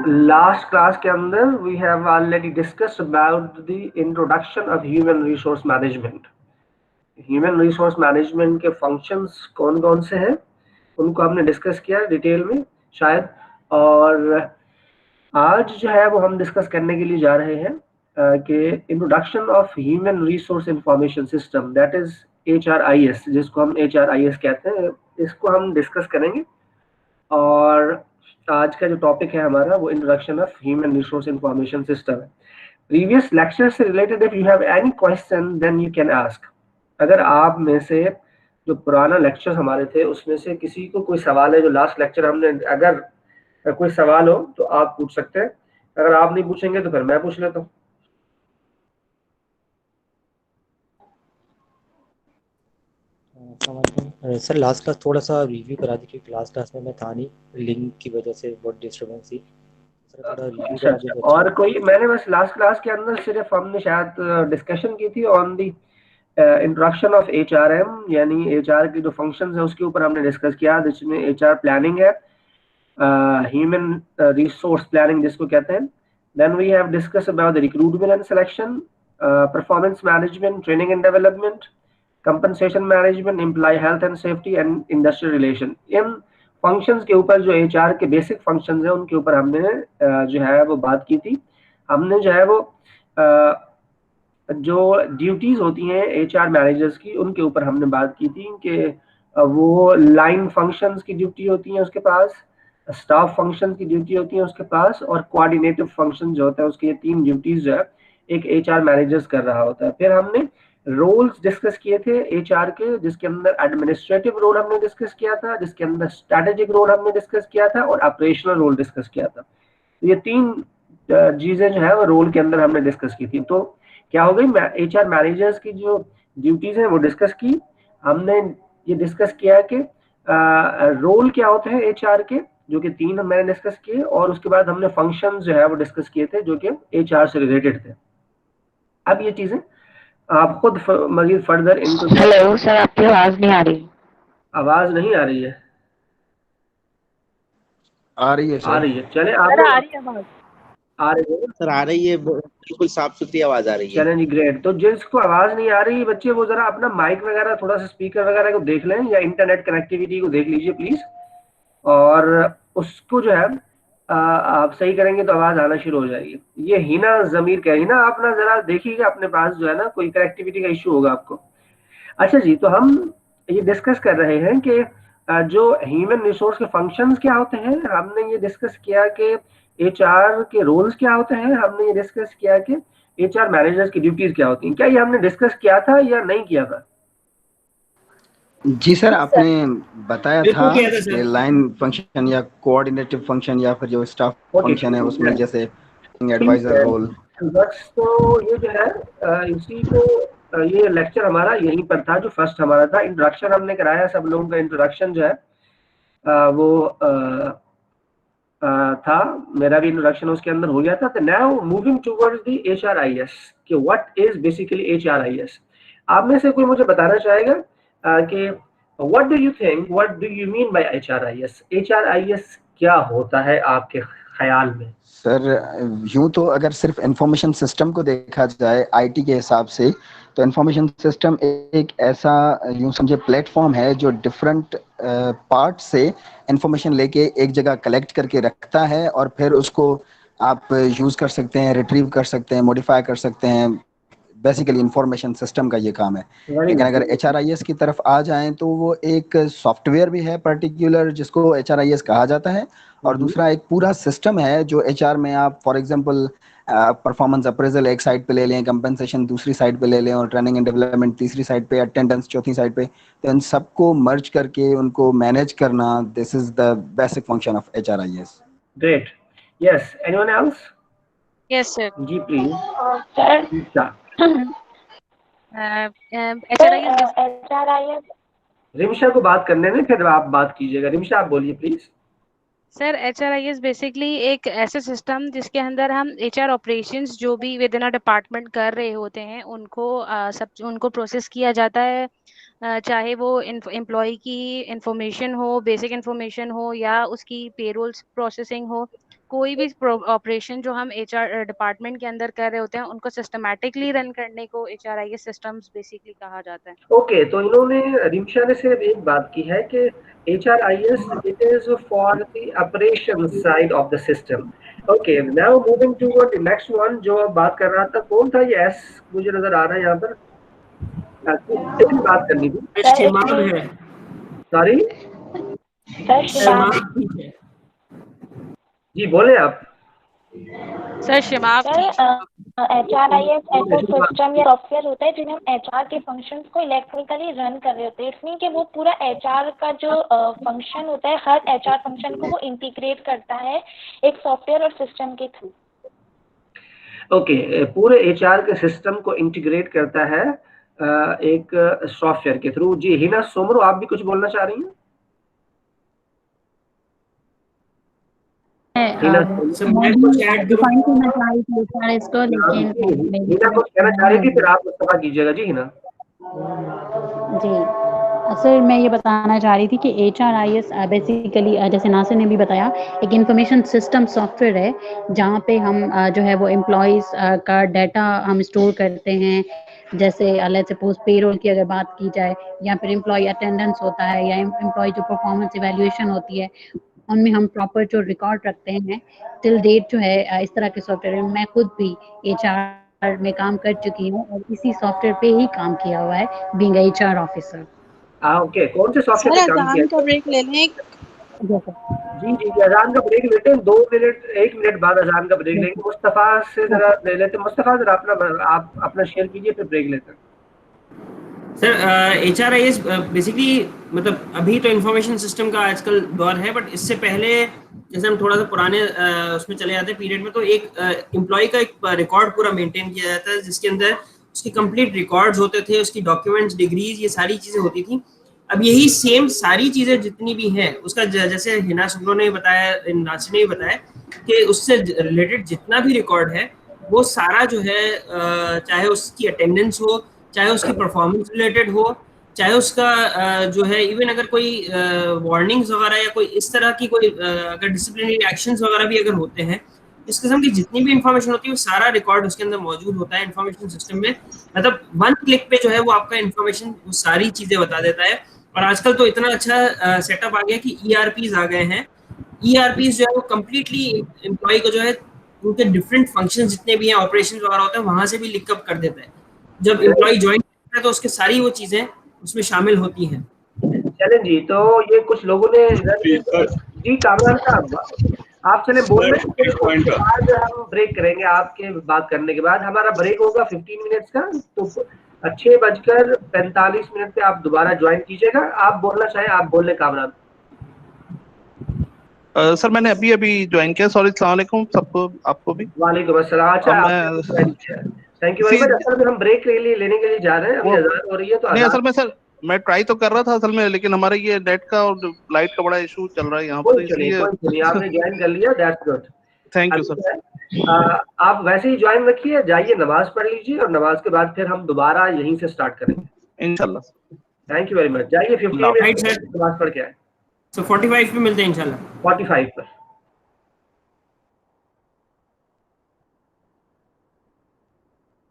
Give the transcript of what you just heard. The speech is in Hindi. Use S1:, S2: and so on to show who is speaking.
S1: लास्ट क्लास के अंदर we have already discussed about the introduction of human resource management. Human resource management के फंक्शंस कौन कौन से हैं उनको हमने डिस्कस किया डिटेल में शायद, और आज जो है वो हम डिस्कस करने के लिए जा रहे हैं कि introduction of human resource information system, that is HRIS, जिसको हम HRIS कहते हैं, इसको हम डिस्कस करेंगे। और आज का जो टॉपिक है हमारा वो introduction of human resource information system है। प्रीवियस लेक्चर से related if you have any question then you can ask. अगर आप में से जो पुराना लेक्चर हमारे थे उसमें से किसी को कोई सवाल है जो लास्ट लेक्चर हमने, अगर कोई सवाल हो तो आप पूछ सकते हैं, अगर आप नहीं पूछेंगे तो फिर मैं पूछ लेता हूँ।
S2: सर लास्ट क्लास थोड़ा सा रिव्यू करा दीजिए, लास्ट क्लास में मैं था नहीं, लिंक की वजह से बहुत डिस्टर्बेंस थी, सर थोड़ा रिव्यू करा दीजिए तो
S1: और
S2: अच्छा।
S1: कोई, मैंने बस लास्ट क्लास के अंदर सिर्फ हमने शायद डिस्कशन की थी on the introduction of HRM, यानी HR की जो फंक्शंस है उसके ऊपर हमने डिस्कस किया, जिसमें HR प्लानिंग है, ह्यूमन रिसोर्स प्लानिंग जिसको कहते हैं। Then we have discuss about the recruitment and selection, performance management, training and development, compensation management, employee health and safety and industrial relation. इन फंक्शंस के ऊपर जो HR के बेसिक फंक्शंस हैं उनके ऊपर हमने जो है वो बात की थी। हमने जो है वो जो ड्यूटीज होती हैं HR मैनेजर्स की उनके ऊपर हमने बात की थी कि वो लाइन फंक्शंस की ड्यूटी होती है उसके पास, स्टाफ फंक्शन की ड्यूटी होती है उसके पास, और कोऑर्डिनेटिव फंक्शन जो होता है उसके, ये 3 ड्यूटीज जो है एक HR मैनेजर्स कर रहा होता है। फिर हमने रोल्स डिस्कस किए थे HR के, जिसके अंदर एडमिनिस्ट्रेटिव रोल हमने डिस्कस किया था, जिसके अंदर स्ट्रेटेजिक रोल हमने डिस्कस किया था, और ऑपरेशनल रोल डिस्कस किया था। ये 3 चीजें जो है वो रोल के अंदर हमने डिस्कस की थी। तो क्या हो गई, HR मैनेजर्स की जो ड्यूटीज हैं वो डिस्कस की हमने। ये डिस्कस किया कि रोल क्या होते हैं HR के, जो कि 3 मैंने डिस्कस किए, और उसके बाद हमने फंक्शन जो है वो डिस्कस किए थे जो कि HR से रिलेटेड थे। अब ये चीजें आप खुद मजीद फर्दर इनको।
S3: हेलो सर, आपकी आवाज नहीं आ रही।
S1: आवाज नहीं आ रही है?
S4: आ रही है
S1: आ
S4: सर।
S1: रही है, चले आप
S3: सर
S1: लोग
S3: आ रही है आवाज।
S1: आ रही है?
S5: सर आ रही है, बिल्कुल साफ सुथरी आवाज आ रही है।
S1: चलें जी, ग्रेट। तो जिसको आवाज नहीं आ रही बच्चे, वो जरा अपना माइक वगैरह, थोड़ा सा स्पीकर वगैरह को देख लें, या इंटरनेट कनेक्टिविटी को देख लीजिए प्लीज, और उसको जो है आप सही करेंगे तो आवाज आना शुरू हो जाएगी। ये हिना जमीर कह रही ना, आप ना जरा देखिएगा अपने पास जो है ना कोई कनेक्टिविटी का इश्यू होगा आपको। अच्छा जी, तो हम ये डिस्कस कर रहे हैं कि जो ह्यूमन रिसोर्स के फंक्शंस क्या होते हैं, हमने ये डिस्कस किया कि HR के रोल्स क्या होते हैं, हमने ये डिस्कस किया कि HR मैनेजर्स की ड्यूटीज क्या होती हैं। क्या ये हमने डिस्कस किया था या नहीं किया था?
S4: जी सर, आपने बताया था
S1: बिल्कुल किया था
S4: कि
S1: सर।
S4: लाइन फंक्शन या कोऑर्डिनेटिव फंक्शन या फिर जो स्टाफ
S1: ओके,
S4: फंक्शन है उसमें जैसे
S1: ठीक
S4: एडवाइजर
S1: है।
S4: रोल।
S1: बस तो ये जो है इसी को ये लेक्चर हमारा यहीं पर था, जो फर्स्ट हमारा था इंट्रोडक्शन हमने कराया, सब लोगों का इंट्रोडक्शन जो है वो था, मेरा भी इंट्रोडक्शन उसके अंदर हो गया था। तो now moving towards the HRIS, कि व्हाट इज बेसिकली HRIS। आप में से कोई मुझे बताना चाहेगा कि what do you think, what do you mean by HRIS? HRIS क्या होता है आपके ख्याल में?
S4: सर यूं तो अगर सिर्फ इंफॉर्मेशन सिस्टम को देखा जाए आईटी के हिसाब से, तो इंफॉर्मेशन सिस्टम एक ऐसा यूं समझे प्लेटफॉर्म है जो डिफरेंट पार्ट से इंफॉर्मेशन लेके एक जगह कलेक्ट करके रखता है, और फिर उसको आप यूज कर सकते हैं, रिट्रीव कर सकते हैं, मॉडिफाई कर सकते हैं। बेसिकली इंफॉर्मेशन सिस्टम का ये काम है।
S1: वेरी
S4: लेकिन
S1: गुड।
S4: अगर HRIS की तरफ आ जाएं तो वो एक सॉफ्टवेयर भी है पर्टिकुलर जिसको HRIS कहा जाता है, और दूसरा एक पूरा सिस्टम है जो HR में आप फॉर एग्जांपल परफॉर्मेंस अप्रेजल एक साइड पे ले लें, कंपनसेशन दूसरी साइड पे ले लें, और ट्रेनिंग एंड डेवलपमेंट तीसरी साइड पे, अटेंडेंस चौथी साइड पे, तो इन सबको मर्ज करके उनको मैनेज करना, this is the basic function of HRIS।
S1: Great. Yes, anyone else?
S3: Yes sir.
S1: जी प्लीज।
S3: सर HRIS
S1: रिमशा को बात करने में, फिर आप बात कीजिएगा। रिमशा आप बोलिए प्लीज।
S3: सर HRIS बेसिकली एक ऐसे सिस्टम जिसके अंदर हम HR ऑपरेशंस जो भी विद इन अ डिपार्टमेंट कर रहे होते हैं उनको सब उनको प्रोसेस किया जाता है, चाहे वो एम्प्लॉय की इंफॉर्मेशन हो, बेसिक इंफॉर्मेशन हो, या उसकी पेरोल्स प्रोसेसिंग हो, कोई भी ऑपरेशन जो हम एचआर डिपार्टमेंट के अंदर कर रहे होते हैं उनको सिस्टमैटिकली रन करने को HRIS सिस्टम्स बेसिकली कहा जाता है।
S1: ओके, तो इन्होंने रिमशा ने सिर्फ एक बात की है कि HRIS it is for the operation side of the system. Okay, now moving toward the next one जो अब बात कर रहा था, कौन था ये एस मुझे नजर आ रहा है यहाँ पर, किसकी बात करनी थी?
S6: शिमाब है
S1: सॉरी
S7: सर शिमाब
S6: है।
S1: जी बोले आप।
S3: सर शिमाब
S7: सर HRIS ऐसा सिस्टम या सॉफ्टवेयर होता है जिन्हें हम HR के फंक्शंस को इलेक्ट्रिकली रन कर रहे होते हैं। इट्स मीन कि वो पूरा HR का जो फंक्शन होता है, हर HR फंक्शन को वो इंटीग्रेट करता है एक सॉफ्टवेयर और सिस्टम के थ्रू।
S1: ओके, पूरे HR के सिस्टम को इंटीग्रेट करता है एक सॉफ्टवेयर के थ्रू। जी हिना सोमरो, आप भी कुछ बोलना चाह रही हैं? हिना कुछ कहना चाह रही थी, फिर आप मुस्तफा कीजिएगा। जी हिना।
S8: जी सर, मैं ये बताना चाह रही थी कि HRIS बेसिकली जैसे नासिर ने भी बताया एक इंफॉर्मेशन सिस्टम सॉफ्टवेयर है जहाँ पे हम जो है वो एम्प्लॉयज़ का डाटा हम स्टोर करते हैं। जैसे लेट्स सपोज पेरोल की अगर बात की जाए या फिर एम्प्लॉय अटेंडेंस होता है या एम्प्लॉय जो परफॉर्मेंस इवैल्यूएशन होती है, उनमें हम प्रॉपर जो रिकॉर्ड रखते हैं टिल डेट जो है इस तरह के सॉफ्टवेयर। मैं खुद भी HR में काम कर चुकी हूँ और इसी सॉफ्टवेयर पे ही काम किया हुआ है बीइंग HR ऑफिसर।
S1: ओके, कौन से सॉफ्टवेयर पे काम किया?
S9: का ब्रेक ले लें।
S1: जी जी, अजान का ब्रेक लेते हैं, 2 मिनट 1 मिनट बाद अजान का ब्रेक लेंगे। मुस्तफा से जरा ले लेते हैं। मुस्तफा जरा आप अपना शेयर कीजिए, फिर ब्रेक लेते हैं।
S6: सर HRIS बेसिकली मतलब अभी तो इंफॉर्मेशन सिस्टम का आजकल दौर है, बट इससे पहले जैसे हम थोड़ा सा पुराने उसमें चले जाते हैं पीरियड में, तो एक एम्प्लॉय का एक रिकॉर्ड पूरा मेंटेन किया जाता है जिसके अंदर उसकी कंप्लीट रिकॉर्ड्स होते थे, उसकी डॉक्यूमेंट्स, डिग्रीज, ये सारी चीजें होती थी। अब यही सेम सारी चीजें जितनी भी हैं उसका जैसे हिना सुब्रो ने बताया, नासिर ने भी बताया कि उससे रिलेटेड जितना भी रिकॉर्ड है वो सारा जो है चाहे उसकी अटेंडेंस हो, चाहे उसकी परफॉर्मेंस रिलेटेड हो, चाहे उसका जो है इवन अगर कोई वार्निंग्स वगैरह या कोई इस तरह की कोई अगर डिसिप्लिनरी एक्शंस वगैरह भी अगर होते हैं, इस किस्म की जितनी भी इंफॉर्मेशन होती है वो सारा रिकॉर्ड उसके अंदर मौजूद होता है इंफॉर्मेशन सिस्टम में। मतलब 1 क्लिक पे जो है वो आपका इंफॉर्मेशन वो सारी चीजें बता देता है। और आजकल तो इतना अच्छा सेटअप आ गया कि ERPs आ गए हैं। ERPs जो है वो कम्प्लीटली एम्प्लॉय को जो है उनके डिफरेंट फंक्शन जितने भी हैं, ऑपरेशन वगैरह होते हैं, वहां से भी लिंकअप कर देता है। जब एम्प्लॉय ज्वाइन करता है तो उसके सारी वो चीजें उसमें शामिल होती हैं।
S1: चलें जी, तो ये कुछ लोगों ने जी कामरान साहब आप चले बोल रहे हैं, आज हम ब्रेक करेंगे आपके बात करने के बाद। हमारा ब्रेक होगा 15 मिनट्स का, तो 6:45 पे आप दोबारा ज्वाइन कीजिएगा। आप बोलना चाहें आप बोल लें कामरान।
S10: सर मैंने अभी ज्वाइन किया। सॉरी, अस्सलाम वालेकुम सबको, आपको भी
S1: वालेकुम अस्सलाम। अच्छा, थैंक यू वेरी मच। असल में हम ब्रेक के लिए लेने के लिए जा रहे हैं, अभी अज़ान हो रही है तो
S10: नहीं, असल में सर मैं ट्राई तो कर रहा था असल में, लेकिन हमारे ये नेट का और लाइट का बड़ा इशू चल रहा है यहाँ पर, इसलिए
S1: आपने ज्वाइन कर लिया, that's good,
S10: thank you sir.
S1: आप वैसे ही ज्वाइन रखिए, जाइए नमाज पढ़ लीजिए और नमाज के बाद फिर हम दोबारा यहीं से स्टार्ट करेंगे
S10: इंशाल्लाह।
S1: Thank you very much. जाइए 15 मिनट नमाज पढ़ के आए।
S6: So 45 पे मिलते हैं इंशाल्लाह।
S1: 45 पर।